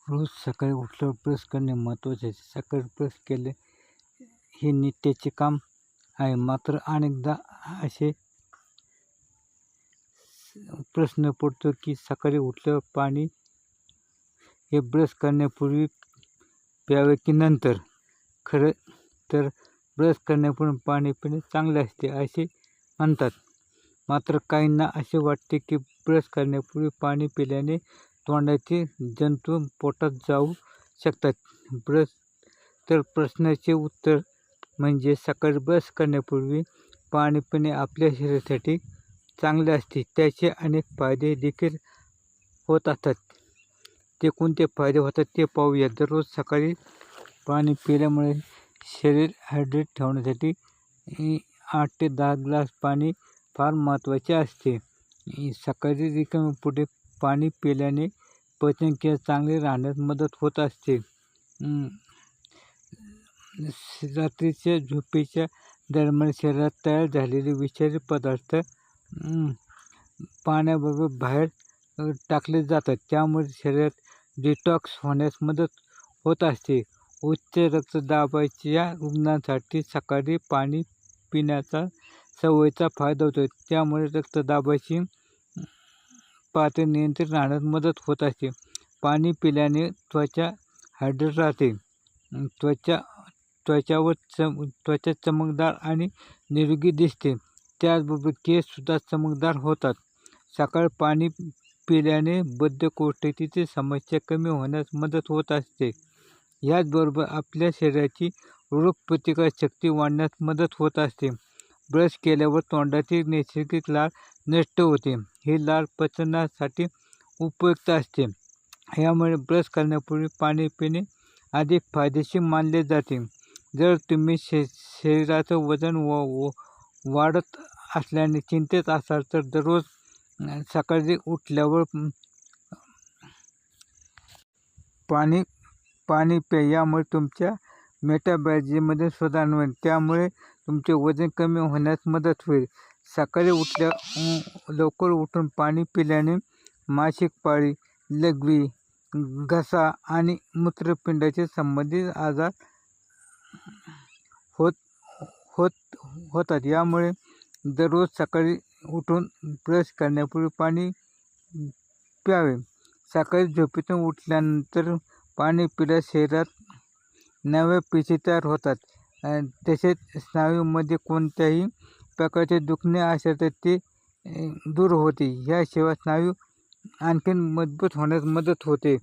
रोज सकाळी उठल्यावर ब्रश करणे महत्त्वाचे आहे. सकाळी ब्रश केले हे नित्याचे काम आहे. मात्र अनेकदा असे प्रश्न पडतो की सकाळी उठल्यावर पाणी हे ब्रश करण्यापूर्वी प्यावे की नंतर. खरं तर ब्रश करण्यापूर्वी पाणी पिणे चांगले असते असे म्हणतात. मात्र काहींना असे वाटते की ब्रश करण्यापूर्वी पाणी पिल्याने तोंडाचे जंतू पोटात जाऊ शकतात. प्रश्नाचे उत्तर म्हणजे सकाळी ब्रश करण्यापूर्वी पाणी पिणे आपल्या शरीरासाठी चांगले असते. त्याचे अनेक फायदे देखील होत असतात. ते कोणते फायदे होतात ते पाहूया. दररोज सकाळी पाणी पिल्यामुळे शरीर हायड्रेट ठेवण्यासाठी 8 ते 10 ग्लास पाणी फार महत्त्वाचे असते. सकाळी रिकामे पोटी पाणी पिल्याने पचनक्रिया चांगली राहण्यास मदत होत असते. रात्रीच्या झोपेच्या दरम्यान शरीरात तयार झालेले विषारी पदार्थ पाण्याबरोबर बाहेर टाकले जातात. त्यामुळे शरीरात डिटॉक्स होण्यास मदत होत असते. उच्च रक्तदाबाच्या रुग्णांसाठी सकाळी पाणी पिण्याचा सवयीचा फायदा होतो. त्यामुळे रक्तदाबाची पातळी नियंत्रित राहण्यास मदत होत असते. पाणी पिल्याने त्वचा हायड्रेट राहते. त्वचा चमकदार आणि निरोगी दिसते. त्याचबरोबर केससुद्धा चमकदार होतात. सकाळी पाणी पिल्याने बद्धकोष्ठतेची समस्या कमी होण्यास मदत होत असते. याचबरोबर आपल्या शरीराची रोगप्रतिकारक शक्ती वाढण्यास मदत होत असते. ब्रश केल्यावर तोंडाची नैसर्गिक लाळ नष्ट होते. ही लाळ पचनासाठी उपयुक्त असते. यामुळे ब्रश करण्यापूर्वी पाणी पिणे अधिक फायदेशीर मानले जाते. जर तुम्ही शरीराचं वजन वाढत असल्याने चिंतेत असाल तर दररोज सकाळी उठल्यावर पाणी प्या. यामुळे तुमच्या मेटाबॉलिझममध्ये सुधारणा होईल. त्यामुळे तुमचे वजन कमी होण्यास मदत होईल. सकाळी लवकर उठून पाणी पिल्याने मासिक पाळी, लघवी, घसा आणि मूत्रपिंडाचे संबंधित आजार होतात. यामुळे दररोज सकाळी उठून ब्रश करण्यापूर्वी पाणी प्यावे. सकाळी झोपेतून उठल्यानंतर पाणी पिल्यास शरीरात नव्या पेशी तयार होतात. तसेच स्नायूंमध्ये कोणत्याही प्रकारचे दुखणे असेल तर ते दूर होते. याशिवाय स्नायू आणखी मजबूत होण्यास मदत होते.